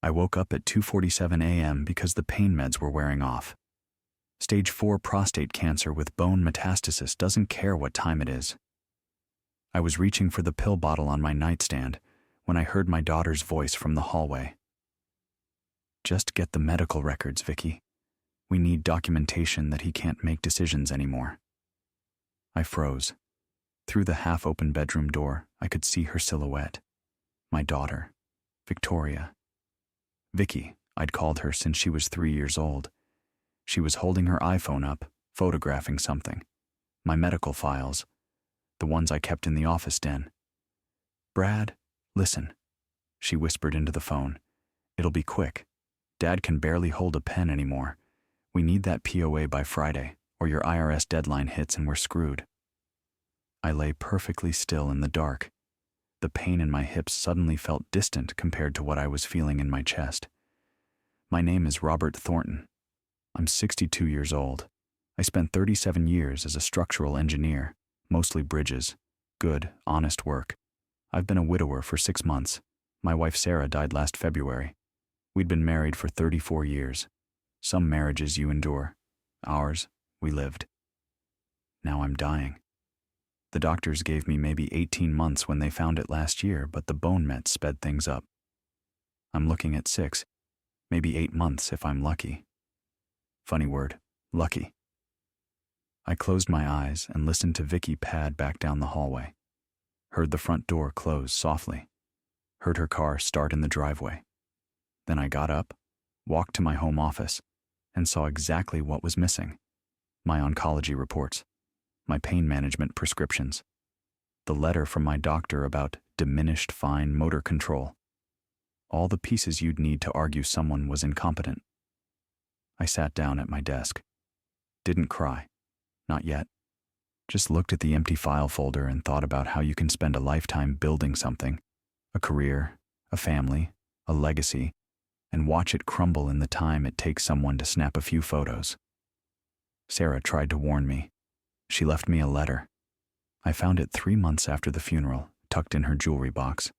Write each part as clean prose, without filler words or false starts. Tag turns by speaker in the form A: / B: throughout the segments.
A: I woke up at 2:47 a.m. because the pain meds were wearing off. Stage 4 prostate cancer with bone metastasis doesn't care what time it is. I was reaching for the pill bottle on my nightstand when I heard my daughter's voice from the hallway. "Just get the medical records, Vicky. We need documentation that he can't make decisions anymore." I froze. Through the half-open bedroom door, I could see her silhouette. My daughter, Victoria. Vicky, I'd called her since she was 3 years old. She was holding her iPhone up, photographing something. My medical files, the ones I kept in the office den. "Brad, listen," she whispered into the phone. "It'll be quick. Dad can barely hold a pen anymore. We need that POA by Friday, or your IRS deadline hits and we're screwed." I lay perfectly still in the dark. The pain in my hips suddenly felt distant compared to what I was feeling in my chest. "My name is Robert Thornton. I'm 62 years old. I spent 37 years as a structural engineer, mostly bridges. Good, honest work. I've been a widower for 6 months. My wife Sarah died last February. We'd been married for 34 years. Some marriages you endure. Ours, we lived. Now I'm dying. The doctors gave me maybe 18 months when they found it last year, but the bone meds sped things up. I'm looking at 6, maybe 8 months if I'm lucky. Funny word, lucky." I closed my eyes and listened to Vicky pad back down the hallway. Heard the front door close softly. Heard her car start in the driveway. Then I got up, walked to my home office, and saw exactly what was missing. My oncology reports, my pain management prescriptions, the letter from my doctor about diminished fine motor control. All the pieces you'd need to argue someone was incompetent. I sat down at my desk. Didn't cry. Not yet. Just looked at the empty file folder and thought about how you can spend a lifetime building something, a career, a family, a legacy, and watch it crumble in the time it takes someone to snap a few photos. Sarah tried to warn me. She left me a letter. I found it 3 months after the funeral, tucked in her jewelry box.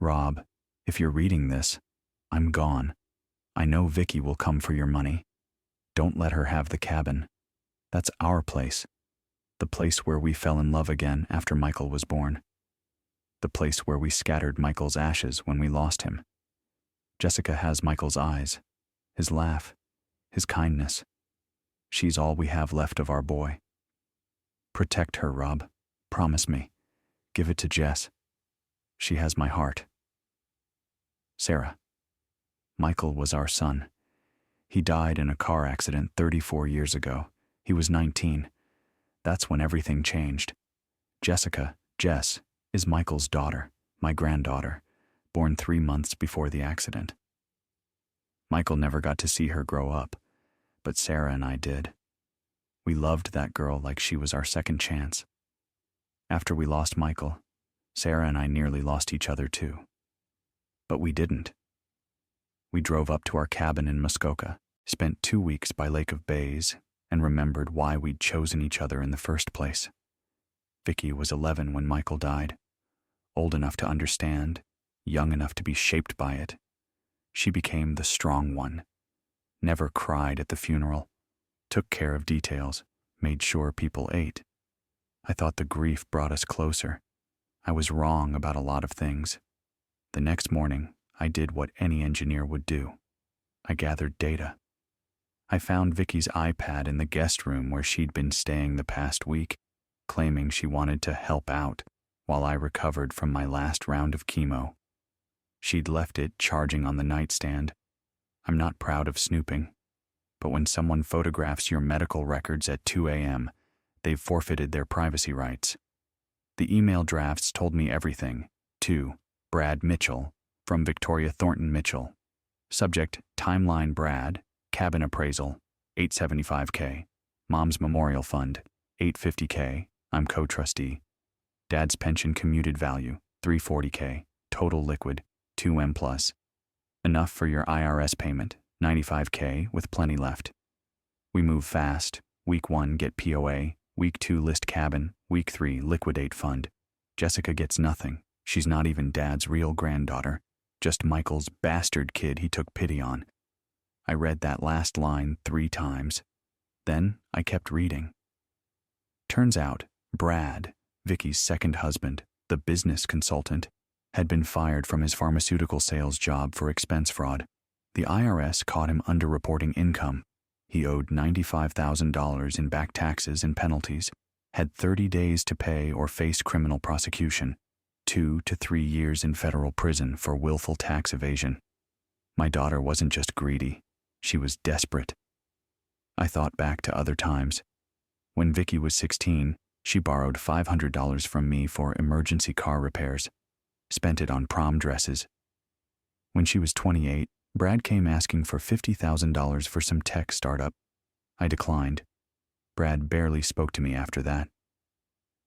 A: "Rob, if you're reading this, I'm gone. I know Vicky will come for your money. Don't let her have the cabin. That's our place. The place where we fell in love again after Michael was born. The place where we scattered Michael's ashes when we lost him. Jessica has Michael's eyes, his laugh, his kindness. She's all we have left of our boy. Protect her, Rob. Promise me. Give it to Jess. She has my heart. Sarah. Michael was our son. He died in a car accident 34 years ago. He was 19. That's when everything changed. Jessica, Jess, is Michael's daughter, my granddaughter, born 3 months before the accident. Michael never got to see her grow up, but Sarah and I did. We loved that girl like she was our second chance. After we lost Michael, Sarah and I nearly lost each other too. But we didn't. We drove up to our cabin in Muskoka, spent 2 weeks by Lake of Bays, and remembered why we'd chosen each other in the first place. Vicky was 11 when Michael died, old enough to understand, young enough to be shaped by it. She became the strong one, never cried at the funeral, took care of details, made sure people ate. I thought the grief brought us closer. I was wrong about a lot of things. The next morning, I did what any engineer would do. I gathered data. I found Vicky's iPad in the guest room where she'd been staying the past week, claiming she wanted to help out while I recovered from my last round of chemo. She'd left it charging on the nightstand. I'm not proud of snooping, but when someone photographs your medical records at 2 a.m., they've forfeited their privacy rights. The email drafts told me everything. To Brad Mitchell, from Victoria Thornton Mitchell. Subject, timeline Brad, cabin appraisal, $875K. Mom's memorial fund, $850K. I'm co-trustee. Dad's pension commuted value, $340K. Total liquid, 2M plus. Enough for your IRS payment, $95K with plenty left. We move fast. Week 1, get POA. Week 2, list cabin. Week 3, liquidate fund. Jessica gets nothing. She's not even Dad's real granddaughter. Just Michael's bastard kid he took pity on. I read that last line 3 times. Then I kept reading. Turns out, Brad, Vicky's second husband, the business consultant, had been fired from his pharmaceutical sales job for expense fraud. The IRS caught him underreporting income. He owed $95,000 in back taxes and penalties, had 30 days to pay or face criminal prosecution, 2 to 3 years in federal prison for willful tax evasion. My daughter wasn't just greedy, she was desperate. I thought back to other times. When Vicky was 16, she borrowed $500 from me for emergency car repairs, spent it on prom dresses. When she was 28, Brad came asking for $50,000 for some tech startup. I declined. Brad barely spoke to me after that.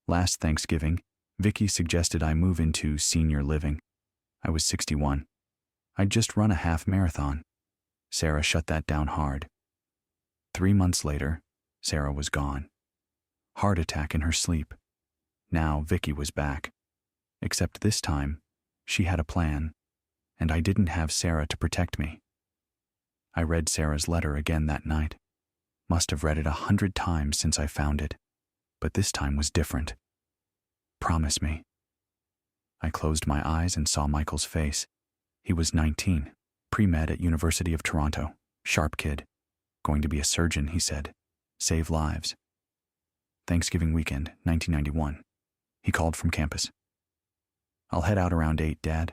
A: Last Thanksgiving, Vicky suggested I move into senior living. I was 61. I'd just run a half marathon. Sarah shut that down hard. 3 months later, Sarah was gone. Heart attack in her sleep. Now Vicky was back. Except this time, she had a plan, and I didn't have Sarah to protect me. I read Sarah's letter again that night. Must have read it 100 times since I found it, but this time was different. Promise me. I closed my eyes and saw Michael's face. He was 19, pre-med at University of Toronto, sharp kid. Going to be a surgeon, he said. Save lives. Thanksgiving weekend, 1991. He called from campus. I'll head out around 8, Dad.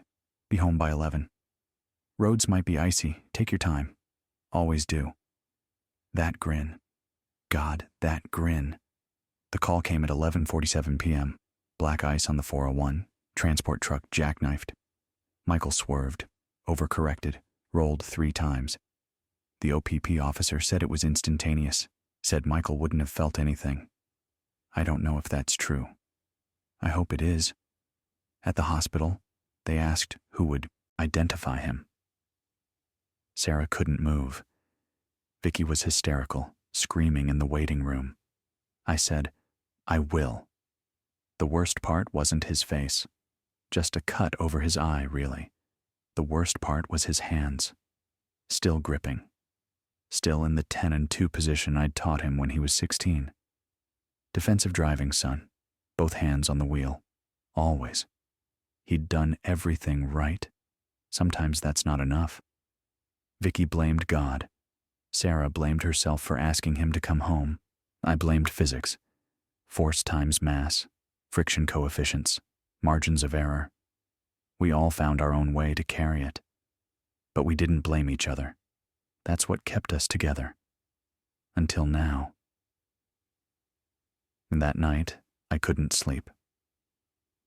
A: Be home by 11. Roads might be icy. Take your time. Always do. That grin. God, that grin. The call came at 11:47 p.m. Black ice on the 401. Transport truck jackknifed. Michael swerved, overcorrected, rolled 3 times. The OPP officer said it was instantaneous, said Michael wouldn't have felt anything. I don't know if that's true. I hope it is. At the hospital, they asked who would identify him. Sarah couldn't move. Vicky was hysterical, screaming in the waiting room. I said, I will. The worst part wasn't his face. Just a cut over his eye, really. The worst part was his hands. Still gripping. Still in the 10 and 2 position I'd taught him when he was 16. Defensive driving, son. Both hands on the wheel. Always. He'd done everything right. Sometimes that's not enough. Vicky blamed God. Sarah blamed herself for asking him to come home. I blamed physics. Force times mass. Friction coefficients. Margins of error. We all found our own way to carry it. But we didn't blame each other. That's what kept us together. Until now. And that night, I couldn't sleep.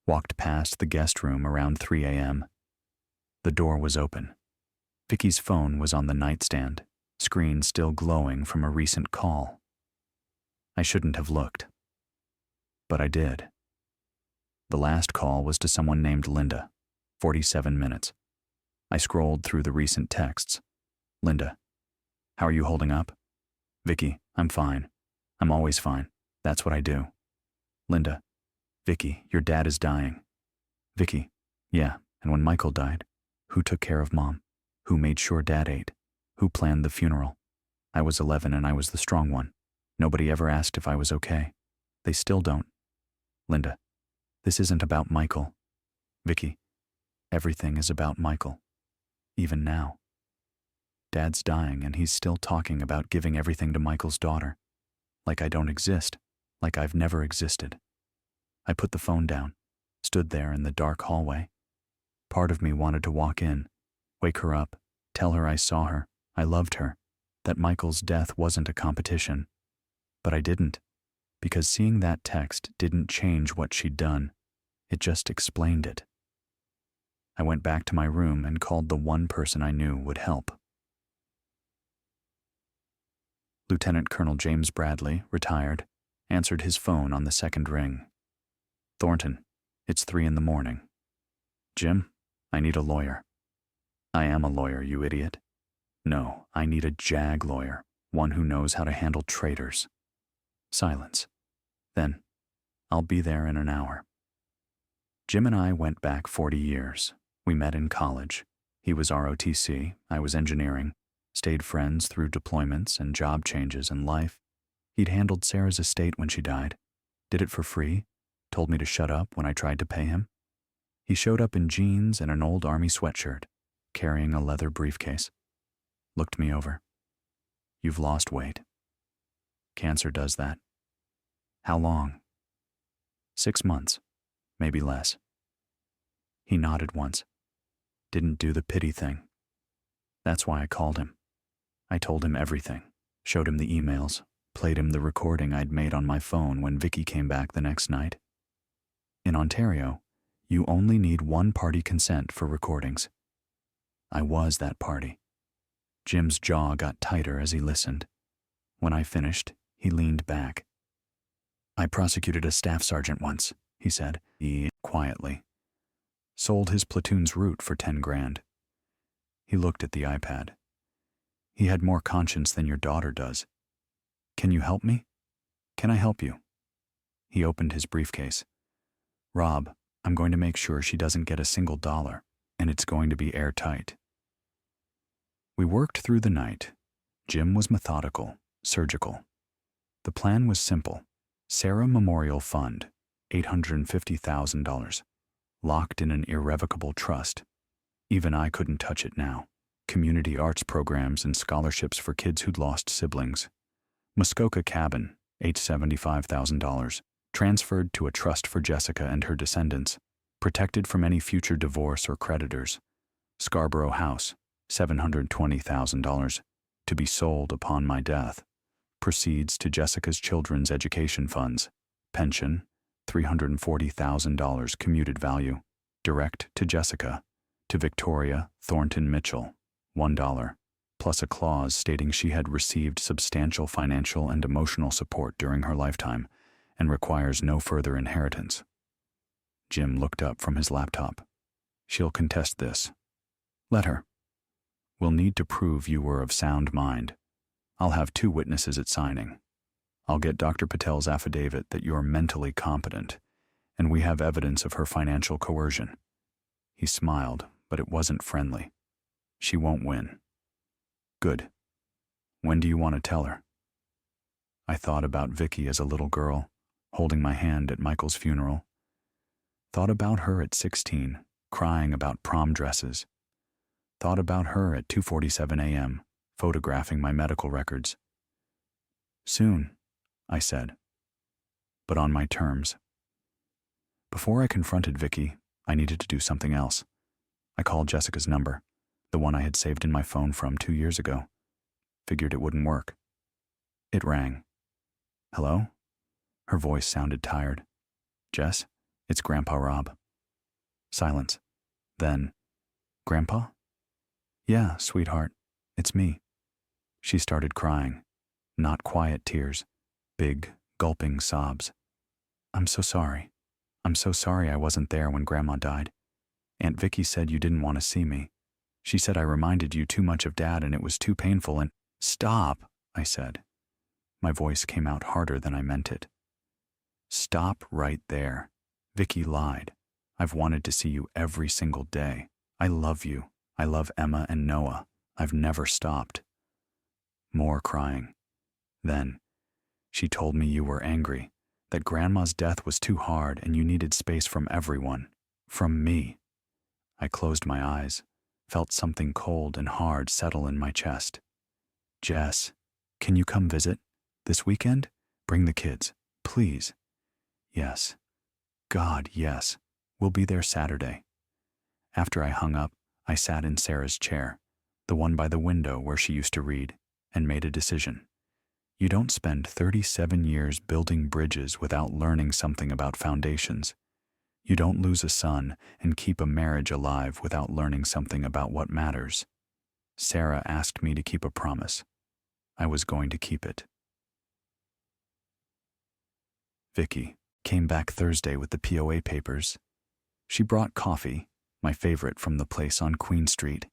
A: Walked past the guest room around 3 a.m. The door was open. Vicky's phone was on the nightstand, screen still glowing from a recent call. I shouldn't have looked. But I did. The last call was to someone named Linda, 47 minutes. I scrolled through the recent texts. Linda, how are you holding up? Vicky, I'm fine. I'm always fine. That's what I do. Linda, Vicky, your dad is dying. Vicky, yeah, and when Michael died, who took care of Mom? Who made sure Dad ate? Who planned the funeral? I was 11 and I was the strong one. Nobody ever asked if I was okay. They still don't. Linda, this isn't about Michael. Vicky, everything is about Michael. Even now. Dad's dying and he's still talking about giving everything to Michael's daughter. Like I don't exist. Like I've never existed. I put the phone down, stood there in the dark hallway. Part of me wanted to walk in, wake her up, tell her I saw her, I loved her, that Michael's death wasn't a competition. But I didn't, because seeing that text didn't change what she'd done. It just explained it. I went back to my room and called the one person I knew would help. Lieutenant Colonel James Bradley, retired, answered his phone on the second ring. Thornton, it's 3 a.m. Jim, I need a lawyer. I am a lawyer, you idiot. No, I need a JAG lawyer, one who knows how to handle traitors. Silence. Then, I'll be there in an hour. Jim and I went back 40 years. We met in college. He was ROTC, I was engineering, stayed friends through deployments and job changes in life. He'd handled Sarah's estate when she died, did it for free, told me to shut up when I tried to pay him. He showed up in jeans and an old army sweatshirt, carrying a leather briefcase. Looked me over. You've lost weight. Cancer does that. How long? 6 months, maybe less. He nodded once. Didn't do the pity thing. That's why I called him. I told him everything, showed him the emails, played him the recording I'd made on my phone when Vicky came back the next night. In Ontario, you only need one party consent for recordings. I was that party. Jim's jaw got tighter as he listened. When I finished, he leaned back. I prosecuted a staff sergeant once, he said, quietly. Sold his platoon's route for 10 grand. He looked at the iPad. He had more conscience than your daughter does. Can you help me? Can I help you? He opened his briefcase. Rob, I'm going to make sure she doesn't get a single dollar, and it's going to be airtight. We worked through the night. Jim was methodical, surgical. The plan was simple. Sarah Memorial Fund, $850,000, locked in an irrevocable trust. Even I couldn't touch it now. Community arts programs and scholarships for kids who'd lost siblings. Muskoka cabin, $875,000, transferred to a trust for Jessica and her descendants, protected from any future divorce or creditors. Scarborough house, $720,000, to be sold upon my death. Proceeds to Jessica's children's education funds. Pension, $340,000 commuted value. Direct to Jessica. To Victoria Thornton Mitchell, $1, plus a clause stating she had received substantial financial and emotional support during her lifetime and requires no further inheritance. Jim looked up from his laptop. She'll contest this. Let her. We'll need to prove you were of sound mind. I'll have 2 witnesses at signing. I'll get Dr. Patel's affidavit that you're mentally competent, and we have evidence of her financial coercion. He smiled, but it wasn't friendly. She won't win. Good. When do you want to tell her? I thought about Vicky as a little girl, holding my hand at Michael's funeral. Thought about her at 16, crying about prom dresses. Thought about her at 2:47 a.m., photographing my medical records. Soon, I said, but on my terms. Before I confronted Vicky, I needed to do something else. I called Jessica's number, the one I had saved in my phone from 2 years ago. Figured it wouldn't work. It rang. Hello? Her voice sounded tired. Jess, it's Grandpa Rob. Silence. Then, Grandpa? Yeah, sweetheart, it's me. She started crying. Not quiet tears, big, gulping sobs. I'm so sorry. I'm so sorry I wasn't there when Grandma died. Aunt Vicky said you didn't want to see me. She said I reminded you too much of Dad and it was too painful and— Stop, I said. My voice came out harder than I meant it. Stop right there. Vicky lied. I've wanted to see you every single day. I love you. I love Emma and Noah. I've never stopped. More crying. Then, she told me you were angry, that Grandma's death was too hard and you needed space from everyone. From me. I closed my eyes, felt something cold and hard settle in my chest. Jess, can you come visit? This weekend? Bring the kids, please. Yes. God, yes. We'll be there Saturday. After I hung up, I sat in Sarah's chair, the one by the window where she used to read, and made a decision. You don't spend 37 years building bridges without learning something about foundations. You don't lose a son and keep a marriage alive without learning something about what matters. Sarah asked me to keep a promise. I was going to keep it. Vicky came back Thursday with the POA papers. She brought coffee, my favorite from the place on Queen Street,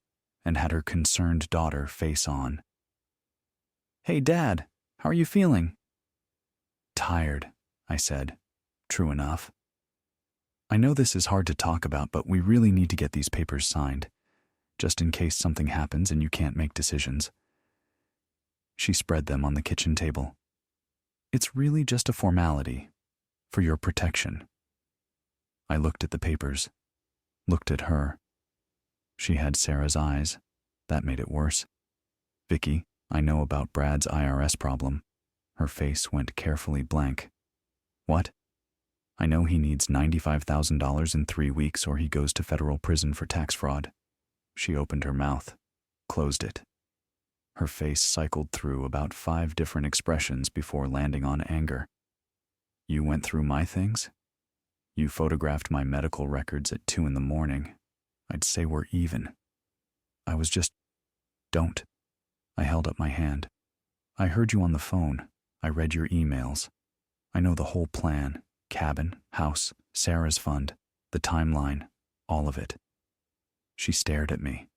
A: and had her concerned daughter face on. Hey, Dad, how are you feeling? Tired, I said. True enough. I know this is hard to talk about, but we really need to get these papers signed. just in case something happens and you can't make decisions. She spread them on the kitchen table. It's really just a formality, for your protection. I looked at the papers, looked at her. She had Sarah's eyes. That made it worse. Vicky, I know about Brad's IRS problem. Her face went carefully blank. What? I know he needs $95,000 in 3 weeks or he goes to federal prison for tax fraud. She opened her mouth, closed it. Her face cycled through about 5 different expressions before landing on anger. You went through my things? You photographed my medical records at 2 a.m. I'd say we're even. I was just... Don't. I held up my hand. I heard you on the phone. I read your emails. I know the whole plan. Cabin, house, Sarah's fund, the timeline, all of it. She stared at me.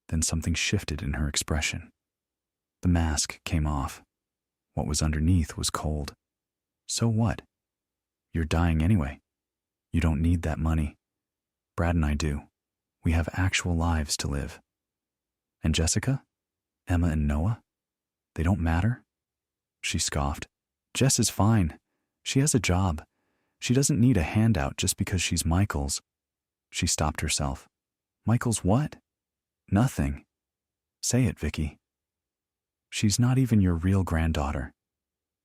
A: Then something shifted in her expression. The mask came off. What was underneath was cold. So what? You're dying anyway. You don't need that money. Brad and I do. We have actual lives to live. And Jessica? Emma and Noah? They don't matter? She scoffed. Jess is fine. She has a job. She doesn't need a handout just because she's Michael's. She stopped herself. Michael's what? Nothing. Say it, Vicky. She's not even your real granddaughter.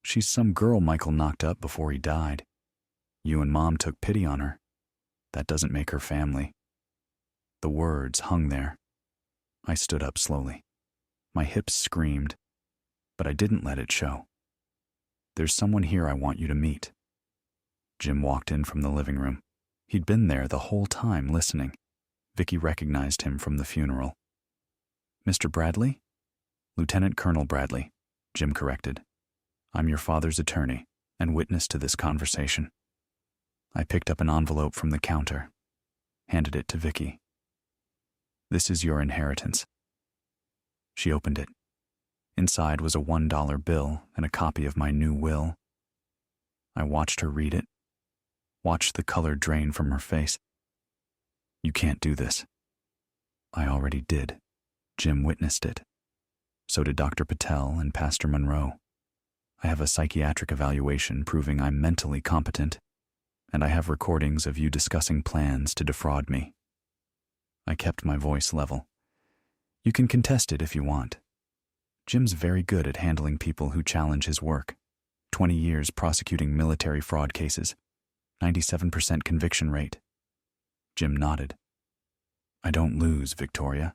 A: She's some girl Michael knocked up before he died. You and Mom took pity on her. That doesn't make her family. The words hung there. I stood up slowly. My hips screamed, but I didn't let it show. There's someone here I want you to meet. Jim walked in from the living room. He'd been there the whole time listening. Vicky recognized him from the funeral. Mr. Bradley? Lieutenant Colonel Bradley, Jim corrected. I'm your father's attorney and witness to this conversation. I picked up an envelope from the counter, handed it to Vicky. This is your inheritance. She opened it. Inside was a $1 bill and a copy of my new will. I watched her read it, watched the color drain from her face. You can't do this. I already did. Jim witnessed it. So did Dr. Patel and Pastor Monroe. I have a psychiatric evaluation proving I'm mentally competent, and I have recordings of you discussing plans to defraud me. I kept my voice level. You can contest it if you want. Jim's very good at handling people who challenge his work. 20 years prosecuting military fraud cases. 97% conviction rate. Jim nodded. I don't lose, Victoria.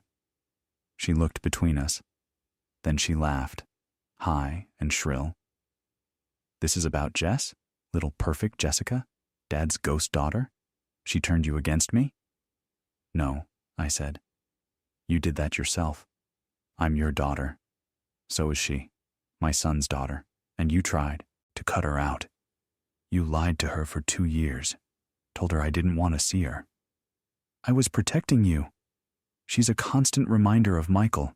A: She looked between us. Then she laughed, high and shrill. This is about Jess? Little perfect Jessica? Dad's ghost daughter? She turned you against me? No, I said. You did that yourself. I'm your daughter. So is she, my son's daughter, and you tried to cut her out. You lied to her for 2 years, told her I didn't want to see her. I was protecting you. She's a constant reminder of Michael.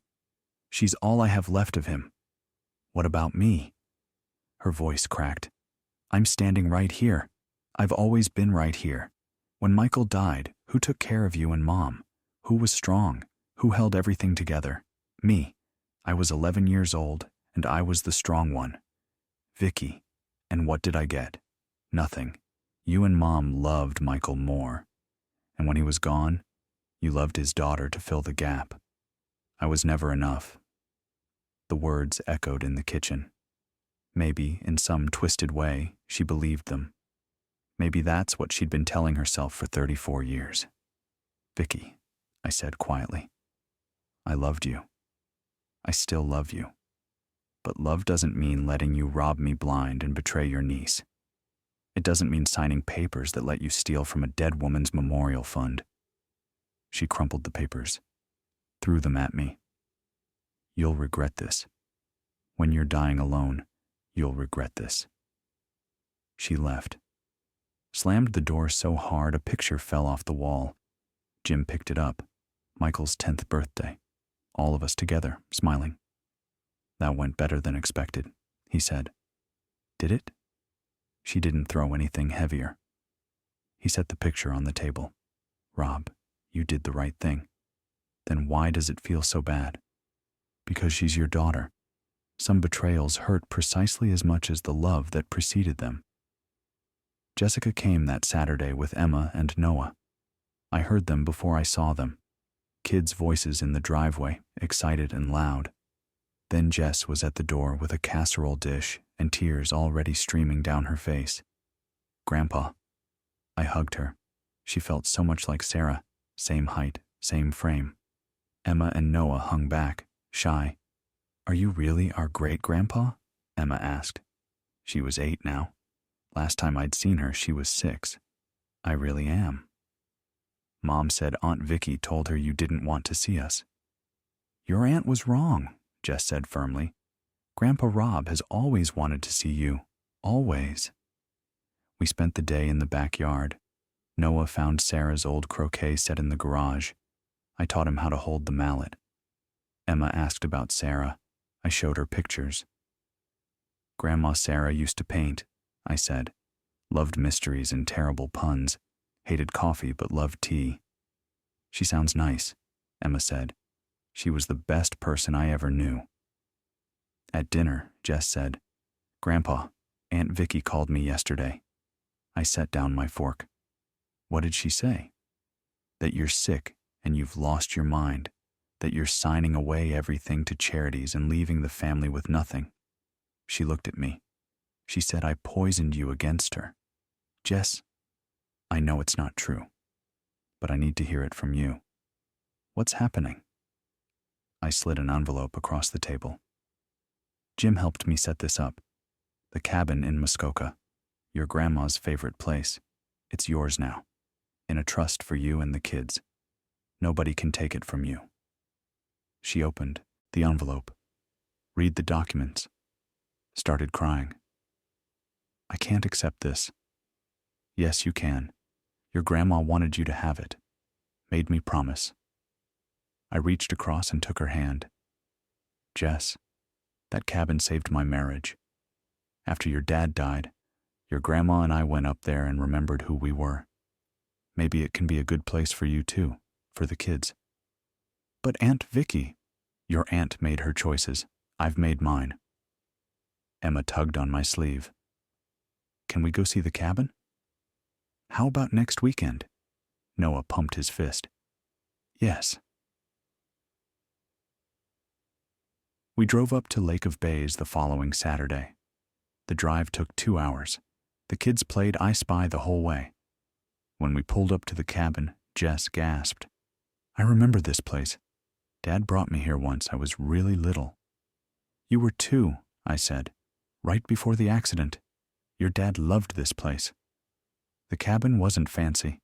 A: She's all I have left of him. What about me? Her voice cracked. I'm standing right here. I've always been right here. When Michael died, who took care of you and Mom? Who was strong? Who held everything together? Me. I was 11 years old, and I was the strong one. Vicky. And what did I get? Nothing. You and Mom loved Michael more. And when he was gone, you loved his daughter to fill the gap. I was never enough. The words echoed in the kitchen. Maybe, in some twisted way, she believed them. Maybe that's what she'd been telling herself for 34 years. Vicky, I said quietly, I loved you. I still love you. But love doesn't mean letting you rob me blind and betray your niece. It doesn't mean signing papers that let you steal from a dead woman's memorial fund. She crumpled the papers, threw them at me. You'll regret this. When you're dying alone, you'll regret this. She left. Slammed the door so hard a picture fell off the wall. Jim picked it up. Michael's 10th birthday. All of us together, smiling. That went better than expected, he said. Did it? She didn't throw anything heavier. He set the picture on the table. Rob, you did the right thing. Then why does it feel so bad? Because she's your daughter. Some betrayals hurt precisely as much as the love that preceded them. Jessica came that Saturday with Emma and Noah. I heard them before I saw them. Kids' voices in the driveway, excited and loud. Then Jess was at the door with a casserole dish and tears already streaming down her face. Grandpa. I hugged her. She felt so much like Sarah, same height, same frame. Emma and Noah hung back, shy. Are you really our great-grandpa? Emma asked. She was 8 now. Last time I'd seen her, she was 6. I really am. Mom said Aunt Vicky told her you didn't want to see us. Your aunt was wrong, Jess said firmly. Grandpa Rob has always wanted to see you. Always. We spent the day in the backyard. Noah found Sarah's old croquet set in the garage. I taught him how to hold the mallet. Emma asked about Sarah. I showed her pictures. Grandma Sarah used to paint, I said. Loved mysteries and terrible puns. Hated coffee but loved tea. She sounds nice, Emma said. She was the best person I ever knew. At dinner, Jess said, Grandpa, Aunt Vicky called me yesterday. I set down my fork. What did she say? That you're sick and you've lost your mind. That you're signing away everything to charities and leaving the family with nothing. She looked at me. She said I poisoned you against her. Jess, I know it's not true, but I need to hear it from you. What's happening? I slid an envelope across the table. Jim helped me set this up. The cabin in Muskoka, your grandma's favorite place. It's yours now, in a trust for you and the kids. Nobody can take it from you. She opened the envelope, read the documents, started crying. I can't accept this. Yes, you can. Your grandma wanted you to have it. Made me promise. I reached across and took her hand. Jess, that cabin saved my marriage. After your dad died, your grandma and I went up there and remembered who we were. Maybe it can be a good place for you too, for the kids. But Aunt Vicky, your aunt made her choices. I've made mine. Emma tugged on my sleeve. Can we go see the cabin? How about next weekend? Noah pumped his fist. Yes. We drove up to Lake of Bays the following Saturday. The drive took 2 hours. The kids played I Spy the whole way. When we pulled up to the cabin, Jess gasped. I remember this place. Dad brought me here once. I was really little. You were 2, I said, right before the accident. Your dad loved this place. The cabin wasn't fancy.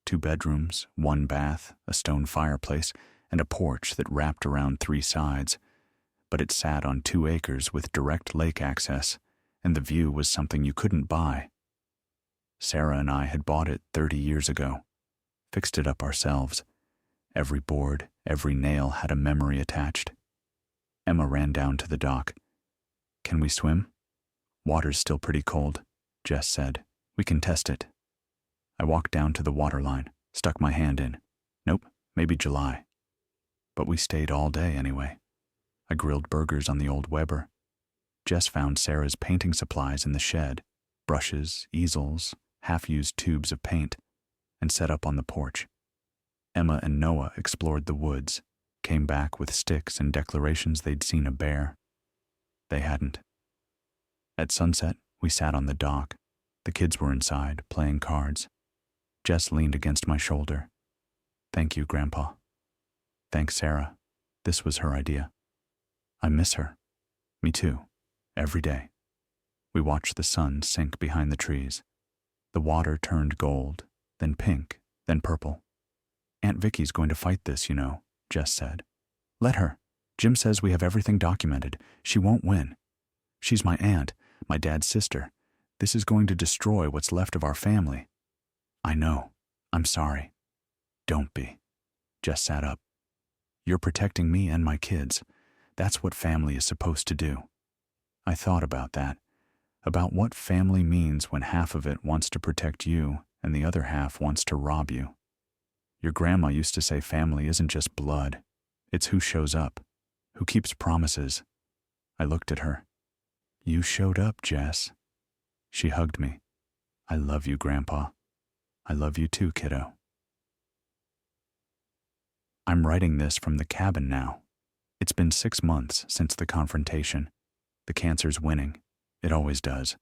A: 2 bedrooms, 1 bath, a stone fireplace, and a porch that wrapped around 3 sides. But it sat on 2 acres with direct lake access, and the view was something you couldn't buy. Sarah and I had bought it 30 years ago, fixed it up ourselves. Every board, every nail had a memory attached. Emma ran down to the dock. Can we swim? Water's still pretty cold, Jess said. We can test it. I walked down to the waterline, stuck my hand in. Nope, maybe July. But we stayed all day anyway. I grilled burgers on the old Weber. Jess found Sarah's painting supplies in the shed, brushes, easels, half-used tubes of paint, and set up on the porch. Emma and Noah explored the woods, came back with sticks and declarations they'd seen a bear. They hadn't. At sunset, we sat on the dock. The kids were inside, playing cards. Jess leaned against my shoulder. Thank you, Grandpa. Thanks, Sarah. This was her idea. I miss her. Me too. Every day. We watched the sun sink behind the trees. The water turned gold, then pink, then purple. Aunt Vicky's going to fight this, you know, Jess said. Let her. Jim says we have everything documented. She won't win. She's my aunt, my dad's sister. This is going to destroy what's left of our family. I know. I'm sorry. Don't be. Jess sat up. You're protecting me and my kids. That's what family is supposed to do. I thought about that. About what family means when half of it wants to protect you and the other half wants to rob you. Your grandma used to say family isn't just blood. It's who shows up, who keeps promises. I looked at her. You showed up, Jess. She hugged me. I love you, Grandpa. I love you too, kiddo. I'm writing this from the cabin now. It's been 6 months since the confrontation. The cancer's winning. It always does.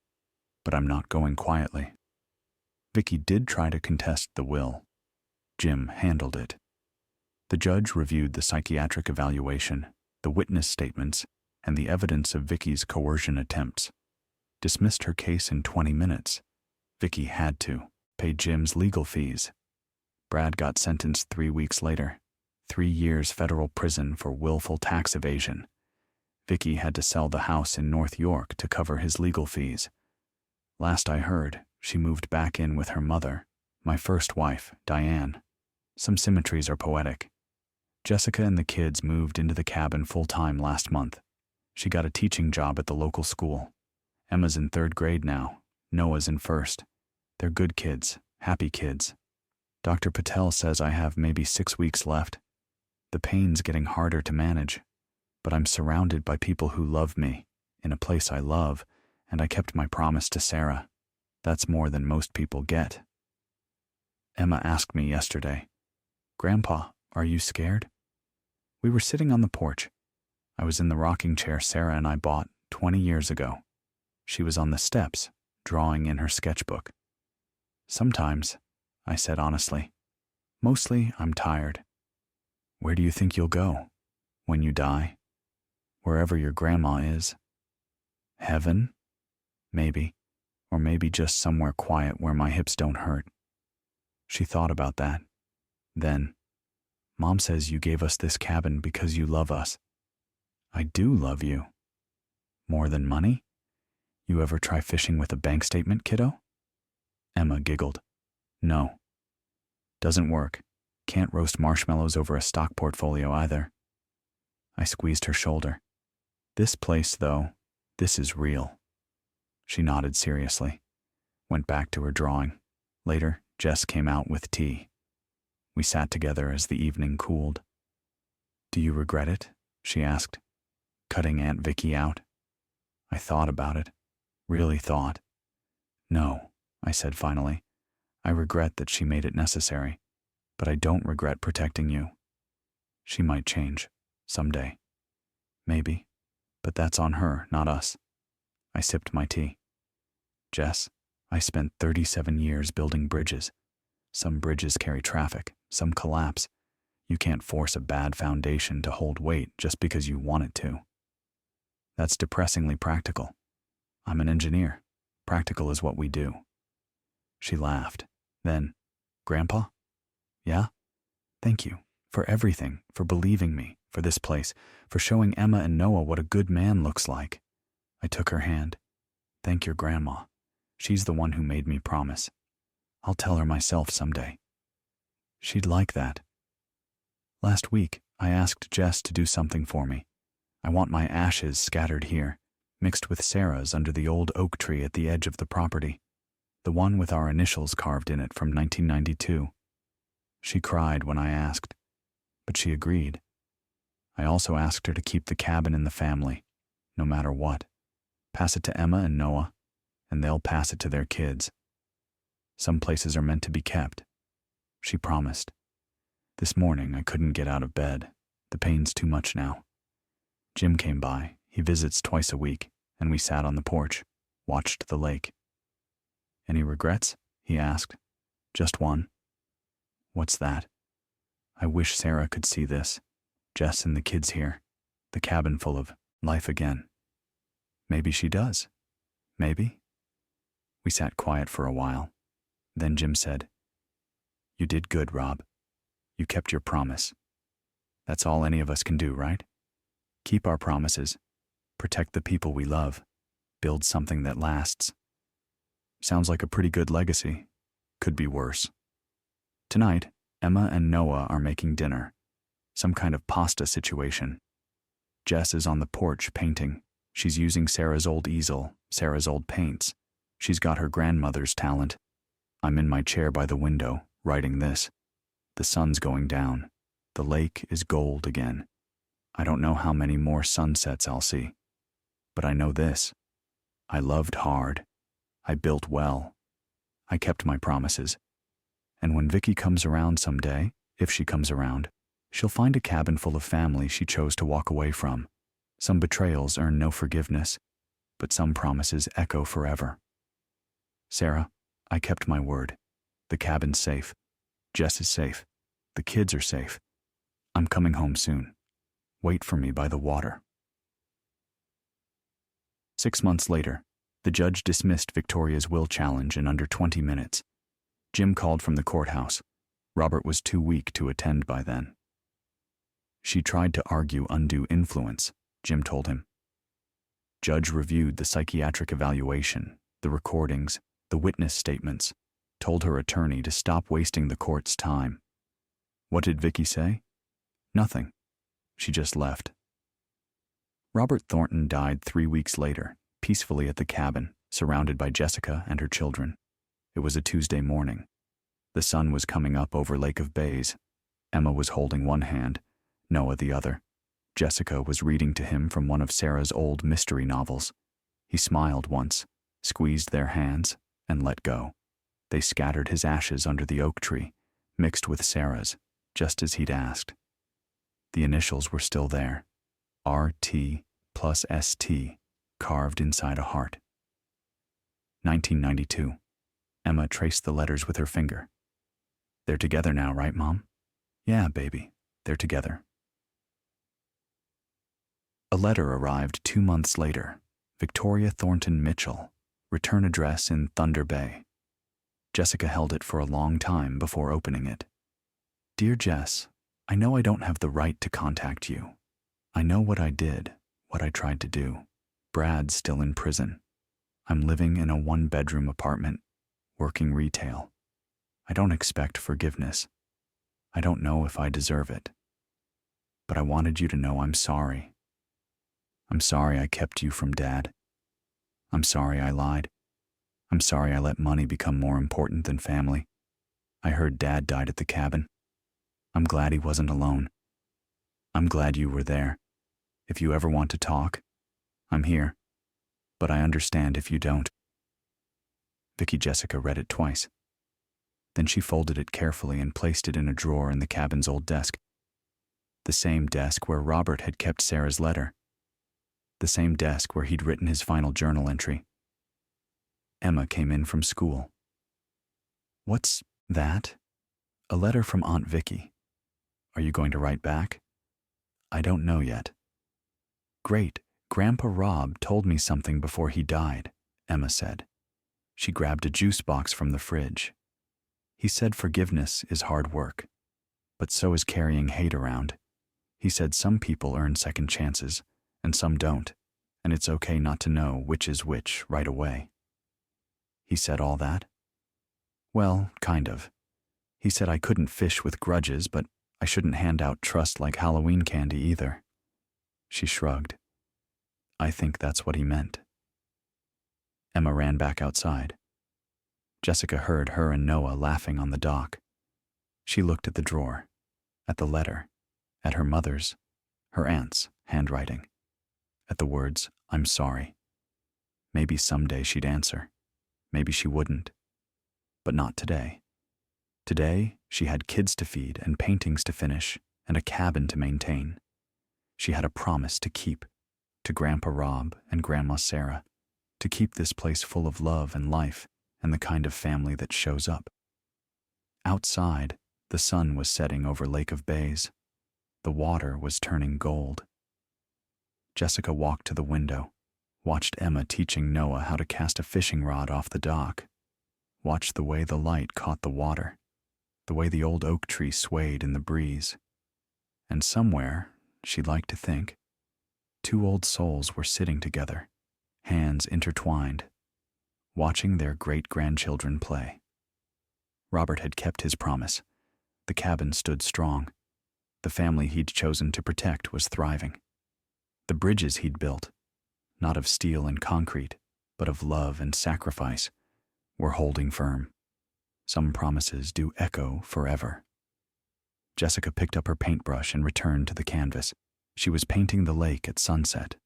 A: But I'm not going quietly. Vicky did try to contest the will. Jim handled it. The judge reviewed the psychiatric evaluation, the witness statements, and the evidence of Vicky's coercion attempts. Dismissed her case in 20 minutes. Vicky had to pay Jim's legal fees. Brad got sentenced 3 weeks later. 3 years federal prison for willful tax evasion. Vicky had to sell the house in North York to cover his legal fees. Last I heard, she moved back in with her mother, my first wife, Diane. Some symmetries are poetic. Jessica and the kids moved into the cabin full-time last month. She got a teaching job at the local school. Emma's in 3rd grade now. Noah's in 1st. They're good kids, happy kids. Dr. Patel says I have maybe 6 weeks left. The pain's getting harder to manage, but I'm surrounded by people who love me, in a place I love, and I kept my promise to Sarah. That's more than most people get. Emma asked me yesterday, Grandpa, are you scared? We were sitting on the porch. I was in the rocking chair Sarah and I bought 20 years ago. She was on the steps, drawing in her sketchbook. Sometimes, I said honestly. Mostly, I'm tired. Where do you think you'll go? When you die? Wherever your grandma is? Heaven? Maybe. Or maybe just somewhere quiet where my hips don't hurt. She thought about that. Then, Mom says you gave us this cabin because you love us. I do love you. More than money? You ever try fishing with a bank statement, kiddo? Emma giggled. No. Doesn't work. Can't roast marshmallows over a stock portfolio either. I squeezed her shoulder. This place, though, this is real. She nodded seriously, went back to her drawing. Later, Jess came out with tea. We sat together as the evening cooled. Do you regret it? She asked, cutting Aunt Vicky out. I thought about it, really thought. No, I said finally. I regret that she made it necessary, but I don't regret protecting you. She might change, someday. Maybe, but that's on her, not us. I sipped my tea. Jess, I spent 37 years building bridges. Some bridges carry traffic, some collapse. You can't force a bad foundation to hold weight just because you want it to. That's depressingly practical. I'm an engineer. Practical is what we do. She laughed. Then, Grandpa? Yeah? Thank you for everything, for believing me, for this place, for showing Emma and Noah what a good man looks like. I took her hand. Thank your grandma. She's the one who made me promise. I'll tell her myself someday. She'd like that. Last week, I asked Jess to do something for me. I want my ashes scattered here, mixed with Sarah's under the old oak tree at the edge of the property, the one with our initials carved in it from 1992. She cried when I asked, but she agreed. I also asked her to keep the cabin in the family, no matter what. Pass it to Emma and Noah, and they'll pass it to their kids. Some places are meant to be kept. She promised. This morning I couldn't get out of bed. The pain's too much now. Jim came by. He visits twice a week, and we sat on the porch, watched the lake. Any regrets? He asked. Just one. What's that? I wish Sarah could see this. Jess and the kids here. The cabin full of life again. Maybe she does. Maybe. We sat quiet for a while. Then Jim said, You did good, Rob. You kept your promise. That's all any of us can do, right? Keep our promises. Protect the people we love. Build something that lasts. Sounds like a pretty good legacy. Could be worse. Tonight, Emma and Noah are making dinner. Some kind of pasta situation. Jess is on the porch painting. She's using Sarah's old easel, Sarah's old paints. She's got her grandmother's talent. I'm in my chair by the window, writing this. The sun's going down. The lake is gold again. I don't know how many more sunsets I'll see. But I know this. I loved hard. I built well. I kept my promises. And when Vicky comes around someday, if she comes around, she'll find a cabin full of family she chose to walk away from. Some betrayals earn no forgiveness, but some promises echo forever. Sarah, I kept my word. The cabin's safe. Jess is safe. The kids are safe. I'm coming home soon. Wait for me by the water. 6 months later, the judge dismissed Victoria's will challenge in under 20 minutes. Jim called from the courthouse. Robert was too weak to attend by then. She tried to argue undue influence, Jim told him. Judge reviewed the psychiatric evaluation, the recordings, the witness statements, told her attorney to stop wasting the court's time. What did Vicky say? Nothing. She just left. Robert Thornton died 3 weeks later, peacefully at the cabin, surrounded by Jessica and her children. It was a Tuesday morning. The sun was coming up over Lake of Bays. Emma was holding one hand, Noah the other. Jessica was reading to him from one of Sarah's old mystery novels. He smiled once, squeezed their hands, and let go. They scattered his ashes under the oak tree, mixed with Sarah's, just as he'd asked. The initials were still there. R.T. plus S.T. carved inside a heart. 1992. Emma traced the letters with her finger. They're together now, right, Mom? Yeah, baby, they're together. A letter arrived 2 months later. Victoria Thornton Mitchell, return address in Thunder Bay. Jessica held it for a long time before opening it. Dear Jess, I know I don't have the right to contact you. I know what I did, what I tried to do. Brad's still in prison. I'm living in a 1-bedroom apartment, working retail. I don't expect forgiveness. I don't know if I deserve it. But I wanted you to know I'm sorry. I'm sorry I kept you from Dad. I'm sorry I lied. I'm sorry I let money become more important than family. I heard Dad died at the cabin. I'm glad he wasn't alone. I'm glad you were there. If you ever want to talk, I'm here. But I understand if you don't. Vicky Jessica read it twice. Then she folded it carefully and placed it in a drawer in the cabin's old desk. The same desk where Robert had kept Sarah's letter. The same desk where he'd written his final journal entry. Emma came in from school. What's that? A letter from Aunt Vicky. Are you going to write back? I don't know yet. Great. Grandpa Rob told me something before he died, Emma said. She grabbed a juice box from the fridge. He said forgiveness is hard work, but so is carrying hate around. He said some people earn second chances, and some don't, and it's okay not to know which is which right away. He said all that? Well, kind of. He said I couldn't fish with grudges, but I shouldn't hand out trust like Halloween candy either. She shrugged. I think that's what he meant. Emma ran back outside. Jessica heard her and Noah laughing on the dock. She looked at the drawer, at the letter, at her mother's, her aunt's handwriting, at the words, I'm sorry. Maybe someday she'd answer. Maybe she wouldn't. But not today. Today, she had kids to feed and paintings to finish and a cabin to maintain. She had a promise to keep, to Grandpa Rob and Grandma Sarah, to keep this place full of love and life and the kind of family that shows up. Outside, the sun was setting over Lake of Bays. The water was turning gold. Jessica walked to the window, watched Emma teaching Noah how to cast a fishing rod off the dock, watched the way the light caught the water, the way the old oak tree swayed in the breeze. And somewhere, she'd like to think, 2 old souls were sitting together, hands intertwined, watching their great-grandchildren play. Robert had kept his promise. The cabin stood strong. The family he'd chosen to protect was thriving. The bridges he'd built, not of steel and concrete, but of love and sacrifice, were holding firm. Some promises do echo forever. Jessica picked up her paintbrush and returned to the canvas. She was painting the lake at sunset,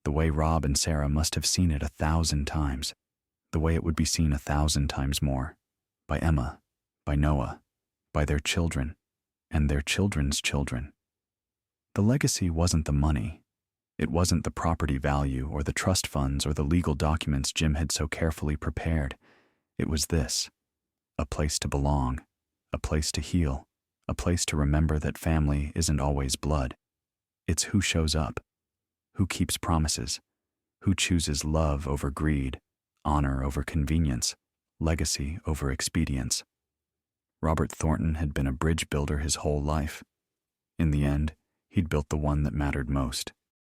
A: the way Rob and Sarah must have seen it 1,000 times, the way it would be seen 1,000 times more, by Emma, by Noah, by their children, and their children's children. The legacy wasn't the money. It wasn't the property value or the trust funds or the legal documents Jim had so carefully prepared. It was this: a place to belong, a place to heal, a place to remember that family isn't always blood. It's who shows up, who keeps promises, who chooses love over greed, honor over convenience, legacy over expedience. Robert Thornton had been a bridge builder his whole life. In the end, he'd built the one that mattered most.